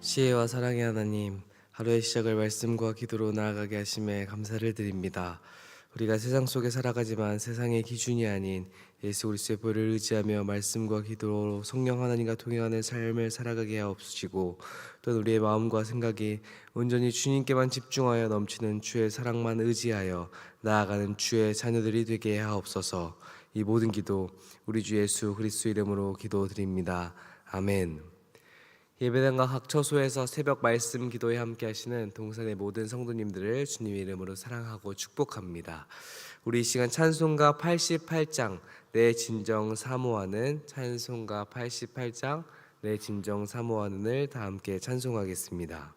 지혜와 사랑의 하나님, 하루의 시작을 말씀과 기도로 나아가게 하심에 감사를 드립니다. 우리가 세상 속에 살아가지만 세상의 기준이 아닌 예수 그리스도의 보혈을 의지하며 말씀과 기도로 성령 하나님과 동행하는 삶을 살아가게 하옵시고, 또한 우리의 마음과 생각이 온전히 주님께만 집중하여 넘치는 주의 사랑만 의지하여 나아가는 주의 자녀들이 되게 하옵소서. 이 모든 기도 우리 주 예수 그리스도 이름으로 기도드립니다. 아멘. 예배당과 각 처소에서 새벽 말씀 기도에 함께 하시는 동산의 모든 성도님들을 주님의 이름으로 사랑하고 축복합니다. 우리 이 시간 찬송가 88장 내 진정 사모하는, 찬송가 88장 내 진정 사모하는을 다 함께 찬송하겠습니다.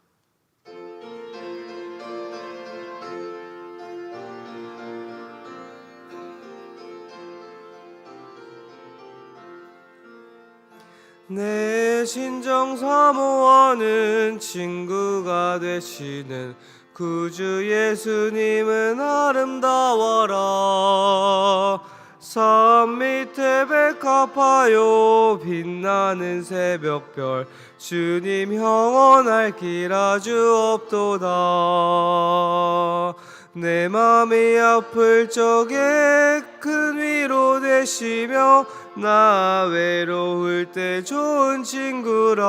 내 진정 사모하는 친구가 되시는 구주 예수님은 아름다워라. 산 밑에 백합하여 빛나는 새벽별, 주님 영원할 길 아주 없도다. 내 맘이 아플 적에 큰 위로 되시며 나 외로울 때 좋은 친구라.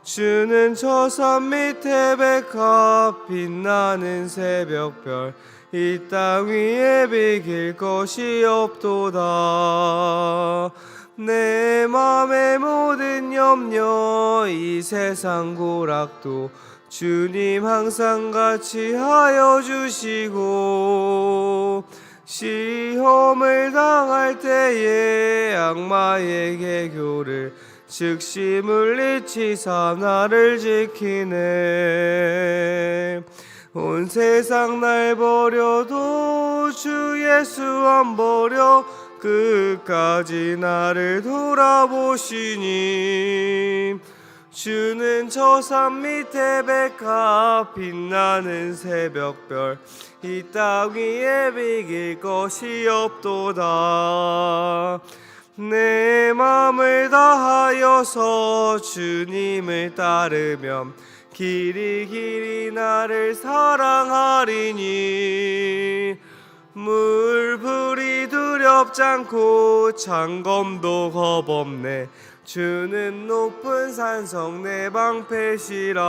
주는 저 산 밑에 백합 빛나는 새벽별, 이 땅 위에 비길 것이 없도다. 내 맘의 모든 염려 이 세상 고락도 주님 항상 같이 하여 주시고, 시험을 당할 때에 악마의 개교를 즉시 물리치사 나를 지키네. 온 세상 날 버려도 주 예수 안 버려 끝까지 나를 돌아보시니. 주는 저 산 밑에 백합 빛나는 새벽별, 이 땅 위에 비길 것이 없도다. 내 맘을 다하여서 주님을 따르면 길이 길이 나를 사랑하리니. 물불이 두렵지 않고 창검도 겁없네. 주는 높은 산성 내 방패시라.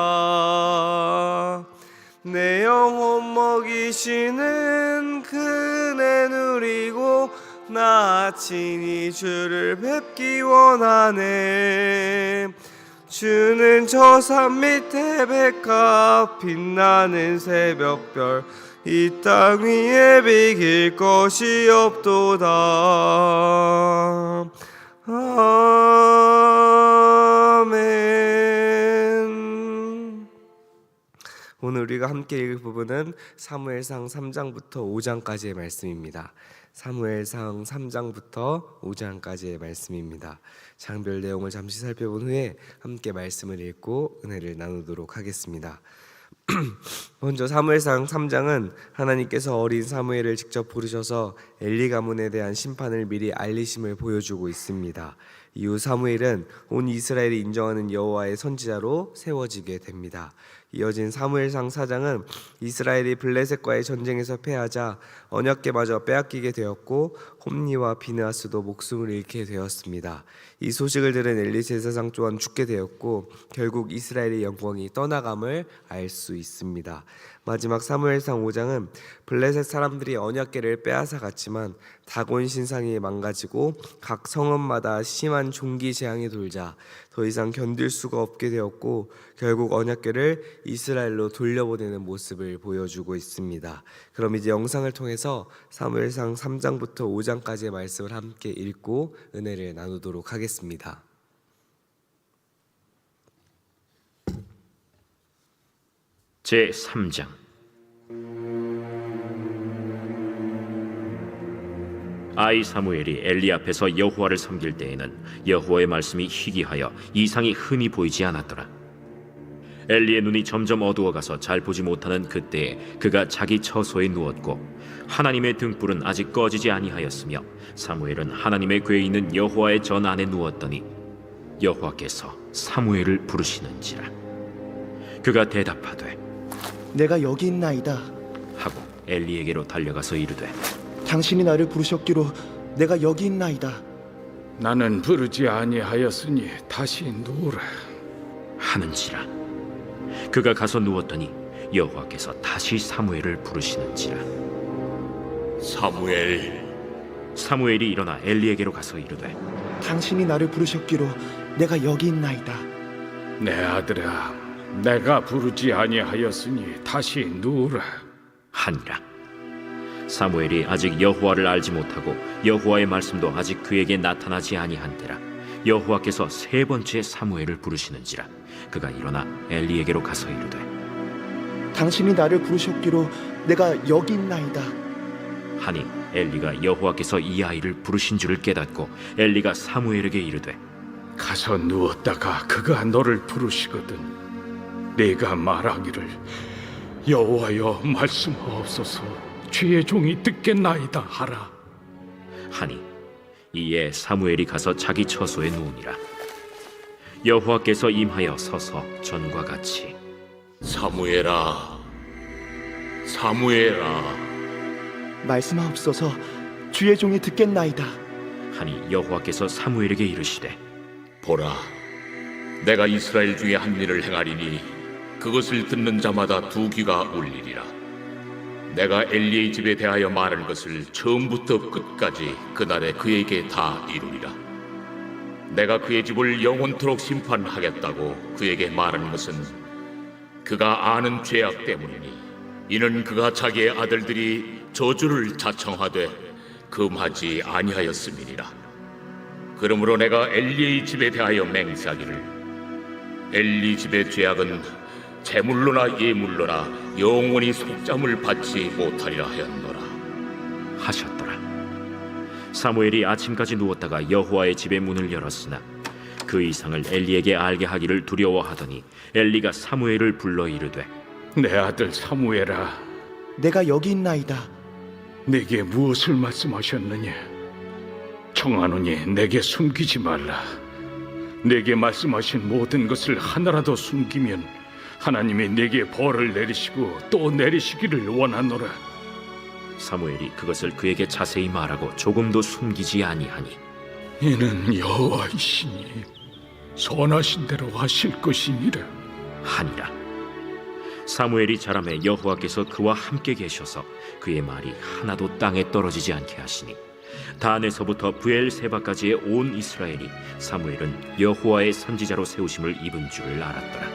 내 영혼 먹이시는 그네 누리고 나 친히 주를 뵙기 원하네. 주는 저 산 밑에 백합 빛나는 새벽별, 이 땅 위에 비길 것이 없도다. 아멘. 오늘 우리가 함께 읽을 부분은 사무엘상 3장부터 5장까지의 말씀입니다. 사무엘상 3장부터 5장까지의 말씀입니다. 장별 내용을 잠시 살펴본 후에 함께 말씀을 읽고 은혜를 나누도록 하겠습니다. 먼저 사무엘상 3장은 하나님께서 어린 사무엘을 직접 부르셔서 엘리 가문에 대한 심판을 미리 알리심을 보여주고 있습니다. 이후 사무엘은 온 이스라엘이 인정하는 여호와의 선지자로 세워지게 됩니다. 이어진 사무엘상 4장은 이스라엘이 블레셋과의 전쟁에서 패하자 언약궤마저 빼앗기게 되었고 홈리와 비느하스도 목숨을 잃게 되었습니다. 이 소식을 들은 엘리 제사장 또한 죽게 되었고 결국 이스라엘의 영광이 떠나감을 알 수 있습니다. 마지막 사무엘상 5장은 블레셋 사람들이 언약궤를 빼앗아 갔지만 다곤 신상이 망가지고 각 성읍마다 심한 종기 재앙이 돌자 더 이상 견딜 수가 없게 되었고 결국 언약궤를 이스라엘로 돌려보내는 모습을 보여주고 있습니다. 그럼 이제 영상을 통해서 사무엘상 3장부터 5장까지의 말씀을 함께 읽고 은혜를 나누도록 하겠습니다. 제3장. 아이 사무엘이 엘리 앞에서 여호와를 섬길 때에는 여호와의 말씀이 희귀하여 이상이 흔히 보이지 않았더라. 엘리의 눈이 점점 어두워가서 잘 보지 못하는 그때에 그가 자기 처소에 누웠고 하나님의 등불은 아직 꺼지지 아니하였으며 사무엘은 하나님의 궤에 있는 여호와의 전 안에 누웠더니 여호와께서 사무엘을 부르시는지라. 그가 대답하되 내가 여기 있나이다. 하고 엘리에게로 달려가서 이르되 당신이 나를 부르셨기로 내가 여기 있나이다. 나는 부르지 아니하였으니 다시 누우라. 하는지라. 그가 가서 누웠더니 여호와께서 다시 사무엘을 부르시는지라. 사무엘. 사무엘이 일어나 엘리에게로 가서 이르되 당신이 나를 부르셨기로 내가 여기 있나이다. 내 아들아, 내가 부르지 아니하였으니 다시 누우라. 하니라. 사무엘이 아직 여호와를 알지 못하고 여호와의 말씀도 아직 그에게 나타나지 아니한때라 여호와께서 세 번째 사무엘을 부르시는지라. 그가 일어나 엘리에게로 가서 이르되 당신이 나를 부르셨기로 내가 여기 있나이다. 하니 엘리가 여호와께서 이 아이를 부르신 줄을 깨닫고 엘리가 사무엘에게 이르되 가서 누웠다가 그가 너를 부르시거든 네가 말하기를 여호와여 말씀하옵소서 주의 종이 듣겠나이다 하라. 하니 이에 사무엘이 가서 자기 처소에 누우니라. 여호와께서 임하여 서서 전과 같이 사무엘아. 사무엘아. 말씀하옵소서 주의 종이 듣겠나이다. 하니 여호와께서 사무엘에게 이르시되 보라, 내가 이스라엘 중에 한 일을 행하리니 그것을 듣는 자마다 두 귀가 울리리라. 내가 엘리의 집에 대하여 말한 것을 처음부터 끝까지 그날에 그에게 다 이루리라. 내가 그의 집을 영원토록 심판하겠다고 그에게 말한 것은 그가 아는 죄악 때문이니 이는 그가 자기의 아들들이 저주를 자청하되 금하지 아니하였음이니라. 그러므로 내가 엘리의 집에 대하여 맹세하기를 엘리 집의 죄악은 제물로나 예물로나 영원히 속잠을 받지 못하리라 하였노라. 하셨더라. 사무엘이 아침까지 누웠다가 여호와의 집의 문을 열었으나 그 이상을 엘리에게 알게 하기를 두려워하더니 엘리가 사무엘을 불러 이르되 내 아들 사무엘아, 내가 여기 있나이다. 내게 무엇을 말씀하셨느냐? 청하노니 내게 숨기지 말라. 내게 말씀하신 모든 것을 하나라도 숨기면 하나님이 내게 벌을 내리시고 또 내리시기를 원하노라. 사무엘이 그것을 그에게 자세히 말하고 조금도 숨기지 아니하니 이는 여호와이시니 선하신 대로 하실 것이니라. 하니라. 사무엘이 자라매 여호와께서 그와 함께 계셔서 그의 말이 하나도 땅에 떨어지지 않게 하시니 단에서부터 브엘세바까지의 온 이스라엘이 사무엘은 여호와의 선지자로 세우심을 입은 줄을 알았더라.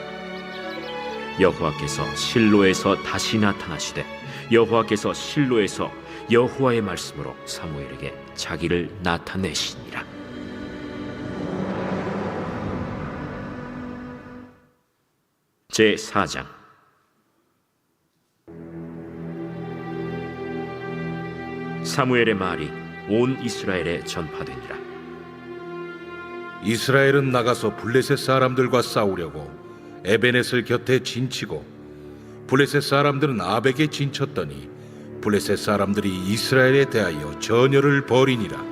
여호와께서 실로에서 다시 나타나시되 여호와께서 실로에서 여호와의 말씀으로 사무엘에게 자기를 나타내시니라. 제 4장. 사무엘의 말이 온 이스라엘에 전파되니라. 이스라엘은 나가서 블레셋 사람들과 싸우려고 에베넷을 곁에 진치고 블레셋 사람들은 아벡에 진쳤더니 블레셋 사람들이 이스라엘에 대하여 전열을 벌이니라.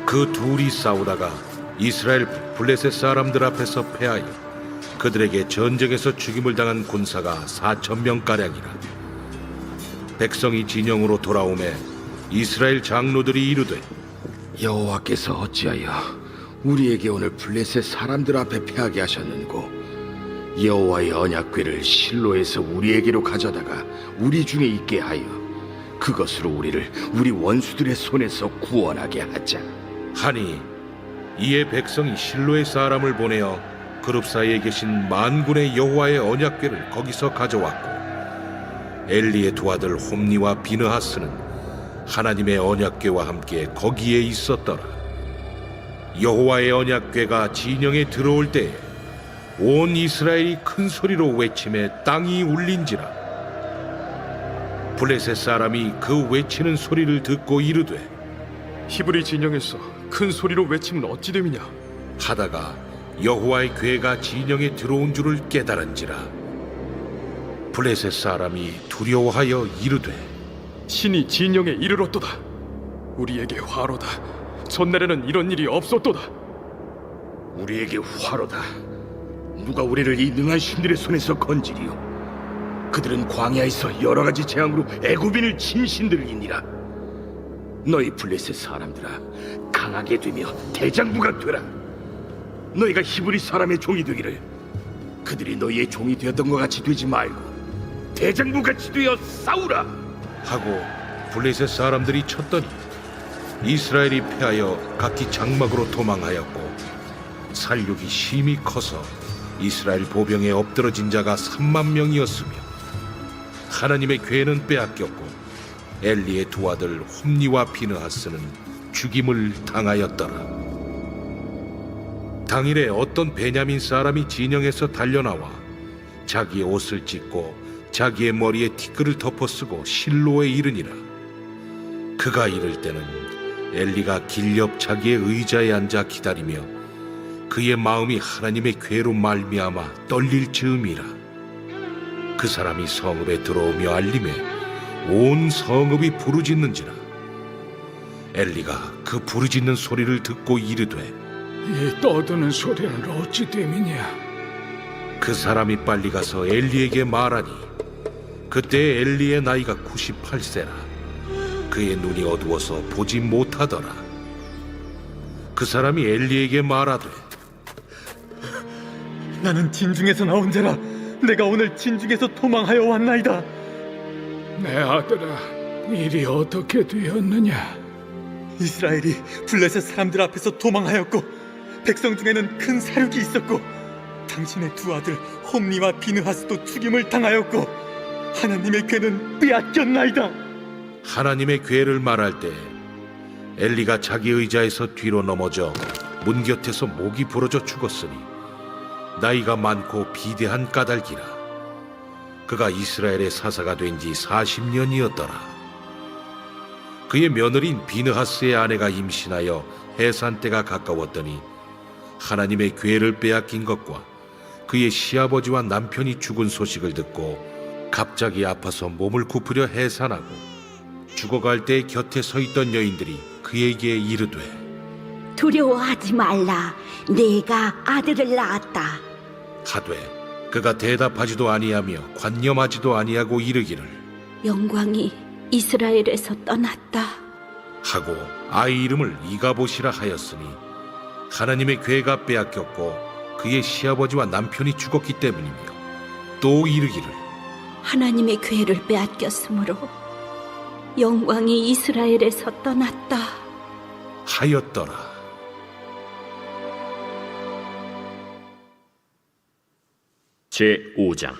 그 둘이 싸우다가 이스라엘 블레셋 사람들 앞에서 패하여 그들에게 전쟁에서 죽임을 당한 군사가 4,000명가량이라. 백성이 진영으로 돌아오매 이스라엘 장로들이 이르되 여호와께서 어찌하여 우리에게 오늘 블레셋 사람들 앞에 패하게 하셨는고 여호와의 언약궤를 실로에서 우리에게로 가져다가 우리 중에 있게 하여 그것으로 우리를 우리 원수들의 손에서 구원하게 하자. 하니 이에 백성이 실로의 사람을 보내어 그룹 사이에 계신 만군의 여호와의 언약궤를 거기서 가져왔고 엘리의 두 아들 홈니와 비느하스는 하나님의 언약궤와 함께 거기에 있었더라. 여호와의 언약궤가 진영에 들어올 때에 온 이스라엘이 큰 소리로 외치매 땅이 울린지라. 블레셋 사람이 그 외치는 소리를 듣고 이르되 히브리 진영에서 큰 소리로 외치면 어찌 됨이냐? 하다가 여호와의 궤가 진영에 들어온 줄을 깨달은지라. 블레셋 사람이 두려워하여 이르되 신이 진영에 이르렀도다. 우리에게 화로다. 전날에는 이런 일이 없었도다. 우리에게 화로다. 누가 우리를 이 능한 신들의 손에서 건지리요? 그들은 광야에서 여러 가지 재앙으로 애굽인을 친 신들이니라. 너희 블레셋 사람들아, 강하게 되며 대장부가 되라. 너희가 히브리 사람의 종이 되기를. 그들이 너희의 종이 되었던 것 같이 되지 말고 대장부 같이 되어 싸우라. 하고 블레셋 사람들이 쳤더니 이스라엘이 패하여 각기 장막으로 도망하였고 살육이 심히 커서 이스라엘 보병에 엎드러진 자가 3만 명이었으며 하나님의 괴는 빼앗겼고 엘리의 두 아들 홈니와 비느하스는 죽임을 당하였더라. 당일에 어떤 베냐민 사람이 진영에서 달려나와 자기의 옷을 찢고 자기의 머리에 티끌을 덮어쓰고 실로에 이르니라. 그가 이를 때는 엘리가 길 옆 자기의 의자에 앉아 기다리며 그의 마음이 하나님의 괴로 말미암아 떨릴 즈음이라. 그 사람이 성읍에 들어오며 알림에 온 성읍이 부르짖는지라. 엘리가 그 부르짖는 소리를 듣고 이르되 이 떠드는 소리는 어찌 됨이냐? 그 사람이 빨리 가서 엘리에게 말하니 그때 엘리의 나이가 98세라. 그의 눈이 어두워서 보지 못하더라. 그 사람이 엘리에게 말하되 나는 진중에서 나온 자라. 내가 오늘 진중에서 도망하여 왔나이다. 내 아들아, 일이 어떻게 되었느냐? 이스라엘이 블레셋 사람들 앞에서 도망하였고 백성 중에는 큰 사륙이 있었고 당신의 두 아들 홈니와 비느하스도 죽임을 당하였고 하나님의 괴는 빼앗겼나이다. 하나님의 괴를 말할 때 엘리가 자기 의자에서 뒤로 넘어져 문 곁에서 목이 부러져 죽었으니 나이가 많고 비대한 까닭이라. 그가 이스라엘의 사사가 된 지 40년이었더라. 그의 며느리인 비느하스의 아내가 임신하여 해산 때가 가까웠더니 하나님의 괴를 빼앗긴 것과 그의 시아버지와 남편이 죽은 소식을 듣고 갑자기 아파서 몸을 굽으려 해산하고 죽어갈 때 곁에 서 있던 여인들이 그에게 이르되 두려워하지 말라. 내가 아들을 낳았다. 하되 그가 대답하지도 아니하며 관념하지도 아니하고 이르기를 영광이 이스라엘에서 떠났다. 하고 아이 이름을 이가봇이라 하였으니 하나님의 괴가 빼앗겼고 그의 시아버지와 남편이 죽었기 때문이며 또 이르기를 하나님의 괴를 빼앗겼으므로 영광이 이스라엘에서 떠났다. 하였더라. 제5장.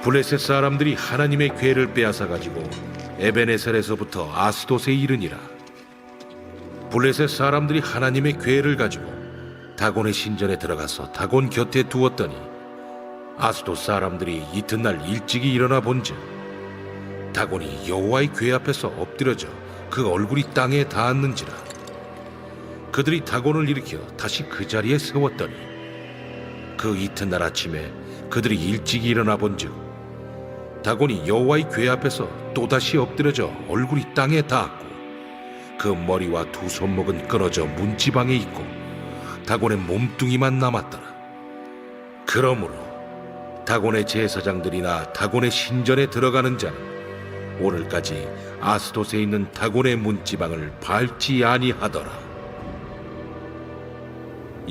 블레셋 사람들이 하나님의 괴를 빼앗아 가지고 에베네셀에서부터 아스돗에 이르니라. 블레셋 사람들이 하나님의 괴를 가지고 다곤의 신전에 들어가서 다곤 곁에 두었더니 아스돗 사람들이 이튿날 일찍이 일어나 본즉 다곤이 여호와의 괴 앞에서 엎드려져 그 얼굴이 땅에 닿았는지라. 그들이 다곤을 일으켜 다시 그 자리에 세웠더니 그 이튿날 아침에 그들이 일찍이 일어나 본즉 다곤이 여호와의 괴 앞에서 또다시 엎드려져 얼굴이 땅에 닿았고 그 머리와 두 손목은 끊어져 문지방에 있고 다곤의 몸뚱이만 남았더라. 그러므로 다곤의 제사장들이나 다곤의 신전에 들어가는 자는 오늘까지 아스돗에 있는 다곤의 문지방을 밟지 아니하더라.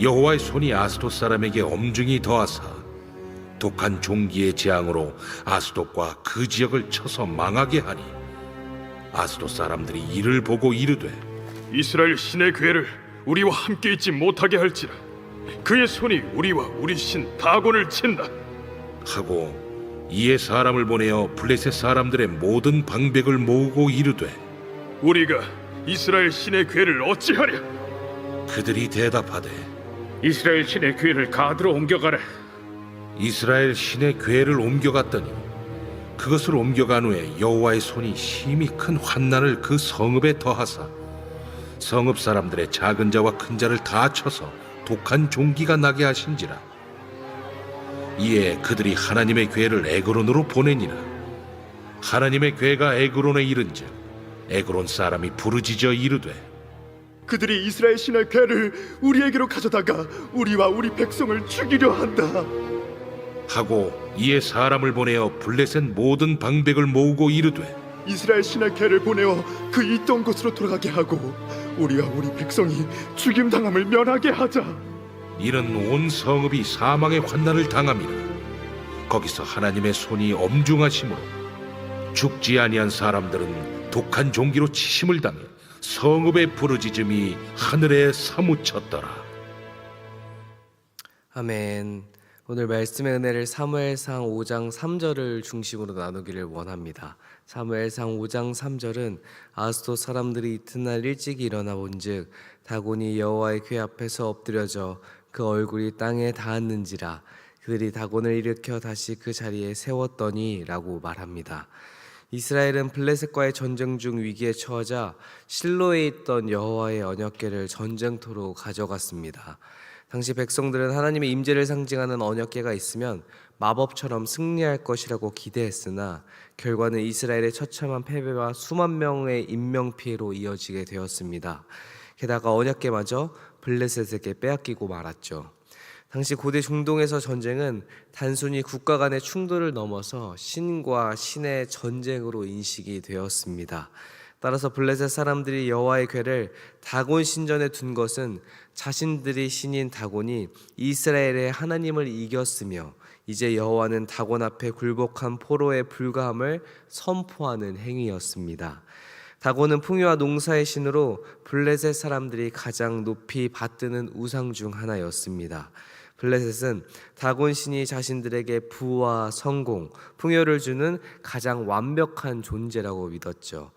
여호와의 손이 아스돗 사람에게 엄중히 더하사 독한 종기의 재앙으로 아스돗과 그 지역을 쳐서 망하게 하니 아스돗 사람들이 이를 보고 이르되 이스라엘 신의 괴를 우리와 함께 있지 못하게 할지라. 그의 손이 우리와 우리 신 다곤을 친다. 하고 이에 사람을 보내어 블레셋 사람들의 모든 방백을 모으고 이르되 우리가 이스라엘 신의 괴를 어찌하랴? 그들이 대답하되 이스라엘 신의 괴를 가드로 옮겨가라. 이스라엘 신의 괴를 옮겨갔더니 그것을 옮겨간 후에 여호와의 손이 심히 큰 환난을 그 성읍에 더하사 성읍 사람들의 작은 자와 큰 자를 다 쳐서 독한 종기가 나게 하신지라. 이에 그들이 하나님의 괴를 에그론으로 보내니라. 하나님의 괴가 에그론에 이른즉 에그론 사람이 부르짖어 이르되 그들이 이스라엘 신의 괴를 우리에게로 가져다가 우리와 우리 백성을 죽이려 한다. 하고 이에 사람을 보내어 블레셋 모든 방백을 모으고 이르되 이스라엘 신의 괴를 보내어 그 있던 곳으로 돌아가게 하고 우리와 우리 백성이 죽임 당함을 면하게 하자. 이는 온 성읍이 사망의 환난을 당함이라. 거기서 하나님의 손이 엄중하심으로 죽지 아니한 사람들은 독한 종기로 치심을 당해 성읍의 부르짖음이 하늘에 사무쳤더라. 아멘. 오늘 말씀의 은혜를 사무엘상 5장 3절을 중심으로 나누기를 원합니다. 사무엘상 5장 3절은 아스돗 사람들이 이튿날 일찍 일어나 본즉 다곤이 여호와의 궤 앞에서 엎드려져 그 얼굴이 땅에 닿았는지라 그들이 다곤을 일으켜 다시 그 자리에 세웠더니 라고 말합니다. 이스라엘은 블레셋과의 전쟁 중 위기에 처하자 실로에 있던 여호와의 언약궤를 전쟁터로 가져갔습니다. 당시 백성들은 하나님의 임재를 상징하는 언약궤가 있으면 마법처럼 승리할 것이라고 기대했으나 결과는 이스라엘의 처참한 패배와 수만 명의 인명피해로 이어지게 되었습니다. 게다가 언약궤마저 블레셋에게 빼앗기고 말았죠. 당시 고대 중동에서 전쟁은 단순히 국가 간의 충돌을 넘어서 신과 신의 전쟁으로 인식이 되었습니다. 따라서 블레셋 사람들이 여호와의 궤를 다곤 신전에 둔 것은 자신들이 신인 다곤이 이스라엘의 하나님을 이겼으며 이제 여호와는 다곤 앞에 굴복한 포로에 불과함을 선포하는 행위였습니다. 다곤은 풍요와 농사의 신으로 블레셋 사람들이 가장 높이 받드는 우상 중 하나였습니다. 블레셋은 다곤 신이 자신들에게 부와 성공, 풍요를 주는 가장 완벽한 존재라고 믿었죠.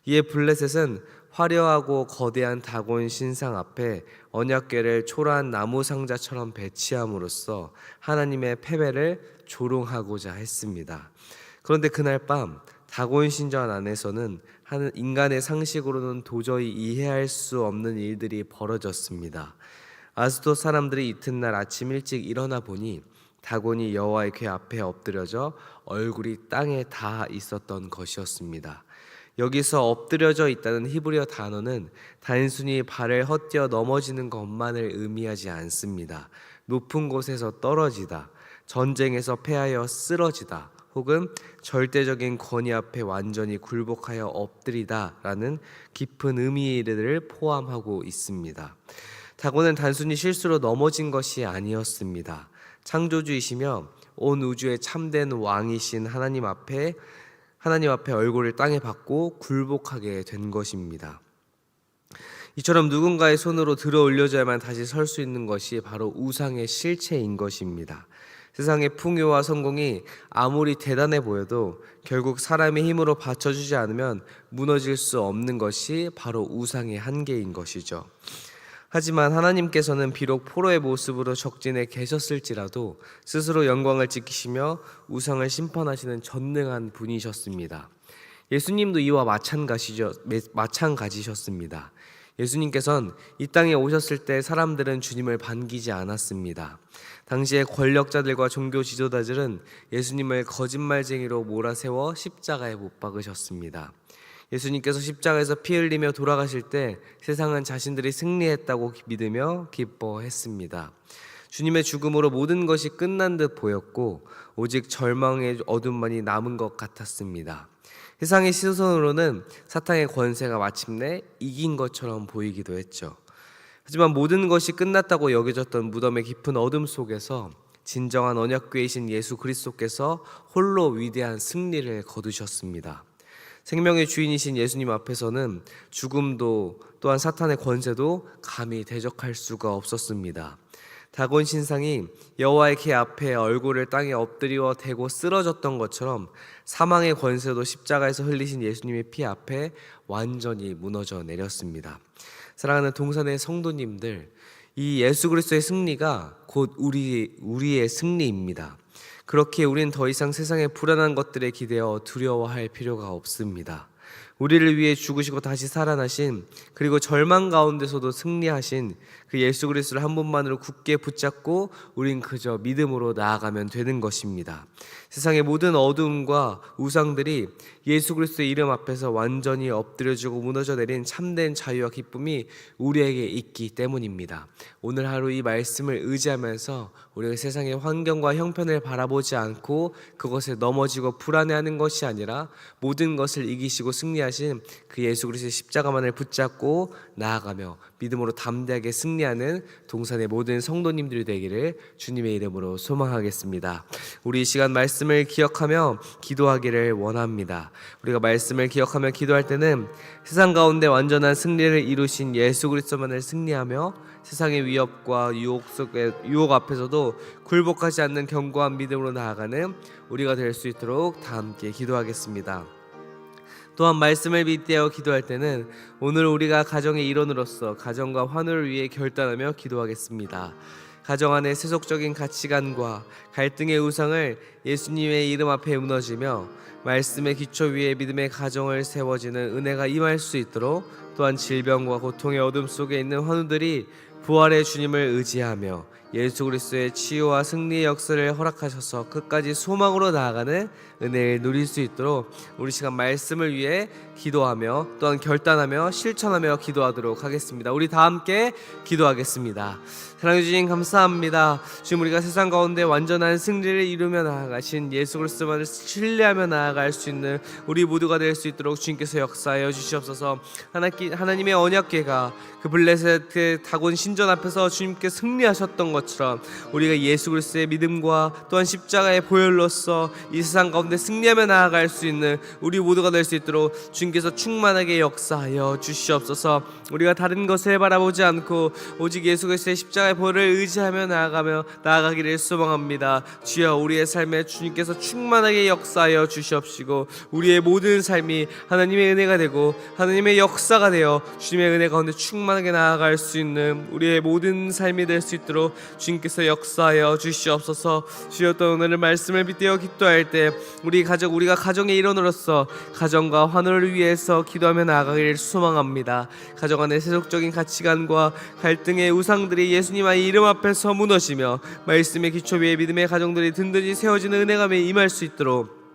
이에 블레셋은 화려하고 거대한 다곤 신상 앞에 언약궤를 초라한 나무 상자처럼 배치함으로써 하나님의 패배를 조롱하고자 했습니다. 그런데 그날 밤 다곤 신전 안에서는 인간의 상식으로는 도저히 이해할 수 없는 일들이 벌어졌습니다. 아스돗 사람들이 이튿날 아침 일찍 일어나 보니 다곤이 여호와의 궤 앞에 엎드려져 얼굴이 땅에 닿아 있었던 것이었습니다. 여기서 엎드려져 있다는 히브리어 단어는 단순히 발을 헛디어 넘어지는 것만을 의미하지 않습니다. 높은 곳에서 떨어지다, 전쟁에서 패하여 쓰러지다, 혹은 절대적인 권위 앞에 완전히 굴복하여 엎드리다라는 깊은 의미를 포함하고 있습니다. 다곤은 단순히 실수로 넘어진 것이 아니었습니다. 창조주이시며 온 우주의 참된 왕이신 하나님 앞에 얼굴을 땅에 받고 굴복하게 된 것입니다. 이처럼 누군가의 손으로 들어 올려져야만 다시 설 수 있는 것이 바로 우상의 실체인 것입니다. 세상의 풍요와 성공이 아무리 대단해 보여도 결국 사람의 힘으로 받쳐주지 않으면 무너질 수 없는 것이 바로 우상의 한계인 것이죠. 하지만 하나님께서는 비록 포로의 모습으로 적진에 계셨을지라도 스스로 영광을 지키시며 우상을 심판하시는 전능한 분이셨습니다. 예수님도 이와 마찬가지셨습니다. 예수님께서는 이 땅에 오셨을 때 사람들은 주님을 반기지 않았습니다. 당시의 권력자들과 종교 지도자들은 예수님을 거짓말쟁이로 몰아세워 십자가에 못 박으셨습니다. 예수님께서 십자가에서 피 흘리며 돌아가실 때 세상은 자신들이 승리했다고 믿으며 기뻐했습니다. 주님의 죽음으로 모든 것이 끝난 듯 보였고 오직 절망의 어둠만이 남은 것 같았습니다. 세상의 시선으로는 사탄의 권세가 마침내 이긴 것처럼 보이기도 했죠. 하지만 모든 것이 끝났다고 여겨졌던 무덤의 깊은 어둠 속에서 진정한 언약궤이신 예수 그리스도께서 홀로 위대한 승리를 거두셨습니다. 생명의 주인이신 예수님 앞에서는 죽음도 또한 사탄의 권세도 감히 대적할 수가 없었습니다. 다곤 신상이 여호와의 궤 앞에 얼굴을 땅에 엎드리어 대고 쓰러졌던 것처럼 사망의 권세도 십자가에서 흘리신 예수님의 피 앞에 완전히 무너져 내렸습니다. 사랑하는 동산의 성도님들, 이 예수 그리스도의 승리가 곧 우리의 승리입니다. 그렇게 우리는 더 이상 세상의 불안한 것들에 기대어 두려워할 필요가 없습니다. 우리를 위해 죽으시고 다시 살아나신, 그리고 절망 가운데서도 승리하신 그 그 예수 그리스도를 한 분만으로 굳게 붙잡고 우린 그저 믿음으로 나아가면 되는 것입니다. 세상의 모든 어두움과 우상들이 예수 그리스도의 이름 앞에서 완전히 엎드려지고 무너져 내린 참된 자유와 기쁨이 우리에게 있기 때문입니다. 오늘 하루 이 말씀을 의지하면서 우리가 세상의 환경과 형편을 바라보지 않고 그것에 넘어지고 불안해하는 것이 아니라 모든 것을 이기시고 승리하신 그 예수 그리스도의 십자가만을 붙잡고 나아가며 믿음으로 담대하게 승리하는 동산의 모든 성도님들이 되기를 주님의 이름으로 소망하겠습니다. 우리 이 시간 말씀을 기억하며 기도하기를 원합니다. 우리가 말씀을 기억하며 기도할 때는 세상 가운데 완전한 승리를 이루신 예수 그리스도만을 승리하며 세상의 위협과 유혹 앞에서도 굴복하지 않는 견고한 믿음으로 나아가는 우리가 될 수 있도록 다 함께 기도하겠습니다. 또한 말씀을 빗대어 기도할 때는 오늘 우리가 가정의 일원으로서 가정과 환우를 위해 결단하며 기도하겠습니다. 가정 안의 세속적인 가치관과 갈등의 우상을 예수님의 이름 앞에 무너지며 말씀의 기초 위에 믿음의 가정을 세워지는 은혜가 임할 수 있도록, 또한 질병과 고통의 어둠 속에 있는 환우들이 부활의 주님을 의지하며 예수 그리스도의 치유와 승리의 역사를 허락하셔서 끝까지 소망으로 나아가는 은혜를 누릴 수 있도록 우리 시간 말씀을 위해 기도하며 또한 결단하며 실천하며 기도하도록 하겠습니다. 우리 다 함께 기도하겠습니다. 사랑해 주님 감사합니다. 지금 우리가 세상 가운데 완전한 승리를 이루며 나아가신 예수 그리스도만을 신뢰하며 나아갈 수 있는 우리 모두가 될 수 있도록 주님께서 역사하여 주시옵소서. 하나님의 언약궤가 그 블레셋 그 다곤 신전 앞에서 주님께 승리하셨던 것처럼 우리가 예수 그리스도의 믿음과 또한 십자가의 보혈로서 이 세상 가운데 승리하며 나아갈 수 있는 우리 모두가 될 수 있도록 주님께서 충만하게 역사하여 주시옵소서. 우리가 다른 것을 바라보지 않고 오직 예수 그리스도의 십자가의 보혈을 의지하며 나아가기를 소망합니다. 주여, 우리의 삶에 주님께서 충만하게 역사하여 주시옵시고 우리의 모든 삶이 하나님의 은혜가 되고 하나님의 역사가 되어 주님의 은혜 가운데 충만하게 나아갈 수 있는 우리의 모든 삶이 될 수 있도록 주님께서 역사하여 주시옵소서. 주여, 또 오늘 말씀을 빗대어 기도할 때 우리가 가정의 일원으로서 가정과 환호를 위해서 기도하며 나아가기를 소망합니다. 가정 안의 세속적인 가치관과 갈등의 우상들이 예수님의 이름 앞에서 무너지며 말씀의 기초 위에 믿음의 가정들이 든든히 세워지는 은혜가 임할 수 있도록,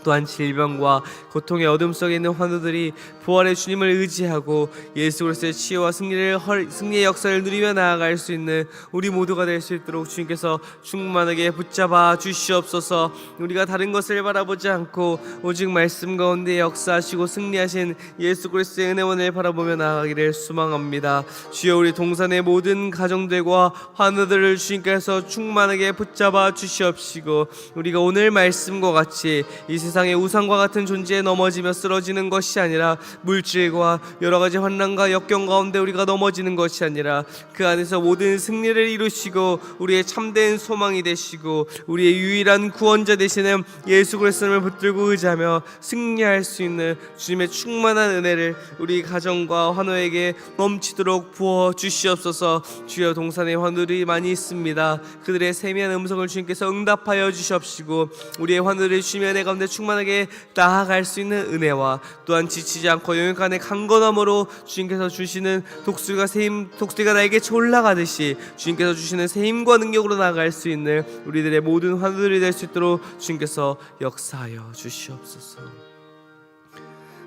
또한 질병과 고통의 어둠 속에 있는 환우들이 부활의 주님을 의지하고 예수 그리스도의 치유와 승리의 역사를 누리며 나아갈 수 있는 우리 모두가 될 수 있도록 주님께서 충만하게 붙잡아 주시옵소서. 우리가 다른 것을 바라보지 않고 오직 말씀 가운데 역사하시고 승리하신 예수 그리스도의 은혜원을 바라보며 나아가기를 소망합니다. 주여, 우리 동산의 모든 가정들과 환우들을 주님께서 충만하게 붙잡아 주시옵시고 우리가 오늘 말씀과 같이 이 세상의 우상과 같은 존재에 넘어지며 쓰러지는 것이 아니라 물질과 여러가지 환난과 역경 가운데 우리가 넘어지는 것이 아니라 그 안에서 모든 승리를 이루시고 우리의 참된 소망이 되시고 우리의 유일한 구원자 되시는 예수 그리스도를 붙들고 의지하며 승리할 수 있는 주님의 충만한 은혜를 우리 가정과 환우에게 넘치도록 부어 주시옵소서. 주여, 동산의 환우들이 많이 있습니다. 그들의 세미한 음성을 주님께서 응답하여 주시옵시고 우리의 환우를 주님의 은혜 가운데 충만하게 나아갈 수 있는 은혜와 또한 지치지 않고 영육간의 강건함으로 주님께서 주시는 독수리가 나에게 올라가듯이 주님께서 주시는 새 힘과 능력으로 나아갈 수 있는 우리들의 모든 환우들이 될 수 있도록 주님께서 역사하여 주시옵소서.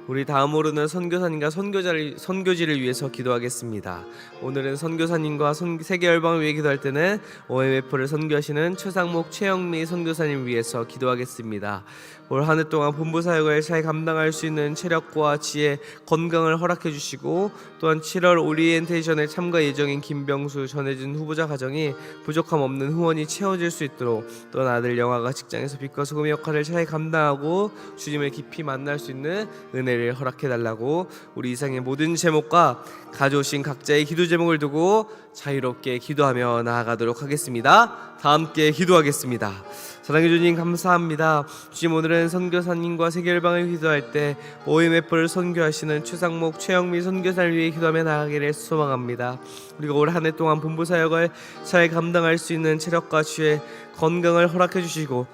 우리 다음으로는 선교사님과 선교지를 위해서 기도하겠습니다. 오늘은 선교사님과 세계열방을 위해 기도할 때는 OMF를 선교하시는 최상목 최영미 선교사님 위해서 기도하겠습니다. 올 한 해 동안 본부 사역을 잘 감당할 수 있는 체력과 지혜, 건강을 허락해 주시고 또한 7월 오리엔테이션에 참가 예정인 김병수, 전혜진 후보자 가정이 부족함 없는 후원이 채워질 수 있도록, 또한 아들 영아가 직장에서 빛과 소금의 역할을 잘 감당하고 주님을 깊이 만날 수 있는 은혜를 허락해 달라고 우리 이상의 모든 제목과 가져오신 각자의 기도 제목을 두고 자유롭게 기도하며 나아가도록 하겠습니다. 다 함께 기도하겠습니다. 사랑해 주님 감사합니다. 주님, 오늘은 선교사님과 세계열방을 기도할 때 OMF를 선교하시는 최상목 최영미 선교사를 위해 기도하며 나아가기를 소망합니다. 우리가 올 한 해 동안 본부 사역을 잘 감당할 수 있는 체력과 지혜, 건강을 허락해 주시고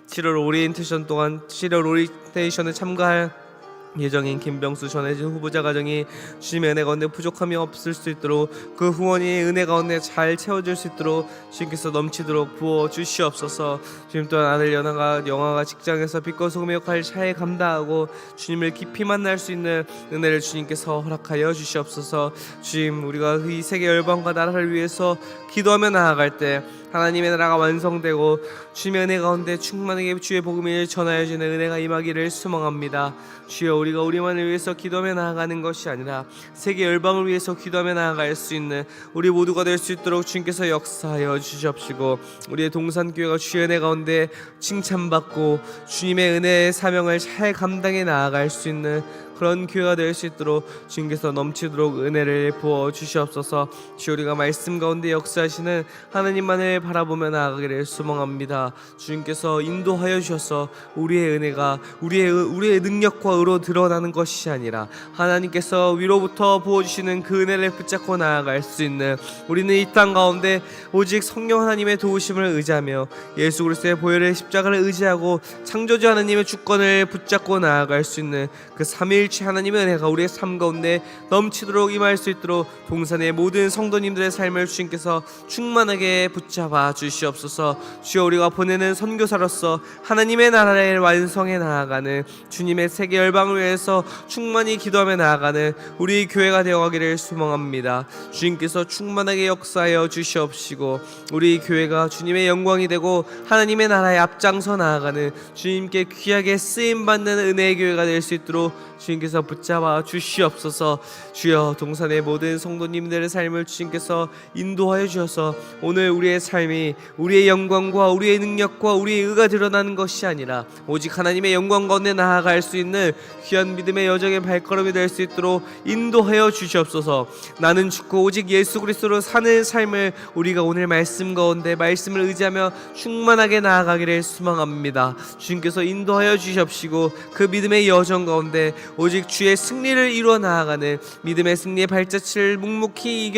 7월 오리엔테이션에 참가할 예정인 김병수 전해진 후보자 가정이 주님의 은혜 가운데 부족함이 없을 수 있도록 그 후원이 은혜 가운데 잘 채워질 수 있도록 주님께서 넘치도록 부어 주시옵소서. 주님 또한 아들 영화가 직장에서 빛과 소금의 역할을 잘 감당하고 주님을 깊이 만날 수 있는 은혜를 주님께서 허락하여 주시옵소서. 주님, 우리가 이 세계 열방과 나라를 위해서 기도하며 나아갈 때 하나님의 나라가 완성되고 주님의 은혜 가운데 충만하게 주의 복음을 전하여 주는 은혜가 임하기를 소망합니다. 주여, 우리가 우리만을 위해서 기도하며 나아가는 것이 아니라 세계 열방을 위해서 기도하며 나아갈 수 있는 우리 모두가 될 수 있도록 주님께서 역사하여 주시옵시고, 우리의 동산교회가 주의 은혜 가운데 칭찬받고 주님의 은혜의 사명을 잘 감당해 나아갈 수 있는 그런 교회가 될 수 있도록 주님께서 넘치도록 은혜를 부어 주시옵소서. 주여, 우리가 말씀 가운데 역사하시는 하나님만을 바라보며 나아가기를 소망합니다. 주님께서 인도하여 주셔서 우리의 은혜가 우리의 능력과 의로 드러나는 것이 아니라 하나님께서 위로부터 부어주시는 그 은혜를 붙잡고 나아갈 수 있는, 우리는 이 땅 가운데 오직 성령 하나님의 도우심을 의지하며 예수 그리스도의 보혈의 십자가를 의지하고 창조주 하나님의 주권을 붙잡고 나아갈 수 있는 그 삼위일체 하나님의 은혜가 우리의 삶 가운데 넘치도록 임할 수 있도록 동산의 모든 성도님들의 삶을 주님께서 충만하게 붙잡아 주시옵소서. 주여, 우리가 보내는 선교사로서 하나님의 나라를 완성해 나아가는 주님의 세계 열방을 위해서 충만히 기도하며 나아가는 우리 교회가 되어가기를 소망합니다. 주님께서 충만하게 역사하여 주시옵시고, 우리 교회가 주님의 영광이 되고 하나님의 나라에 앞장서 나아가는 주님께 귀하게 쓰임받는 은혜의 교회가 될 수 있도록 주님께서 붙잡아 주시옵소서. 주여, 동산의 모든 성도님들의 삶을 주님께서 인도하여 주셔서 오늘 우리의 삶이 우리의 영광과 우리의 능력과 우리의 의가 드러나는 것이 아니라 오직 하나님의 영광 가운데 나아갈 수 있는 귀한 믿음의 여정의 발걸음이 될 수 있도록 인도하여 주시옵소서. 나는 죽고 오직 예수 그리스도로 사는 삶을 우리가 오늘 말씀 가운데 말씀을 의지하며 충만하게 나아가기를 소망합니다. 주님께서 인도하여 주시옵시고, 그 믿음의 여정 가운데 오직 주의 승리를 이루어 나아가는 믿음의 승리의 발자취를 묵묵히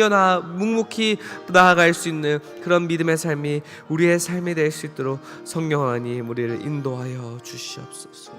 나아갈 수 있는 그런 믿음의 삶이 우리의 삶이 될 수 있도록 성령 하나님 우리를 인도하여 주시옵소서.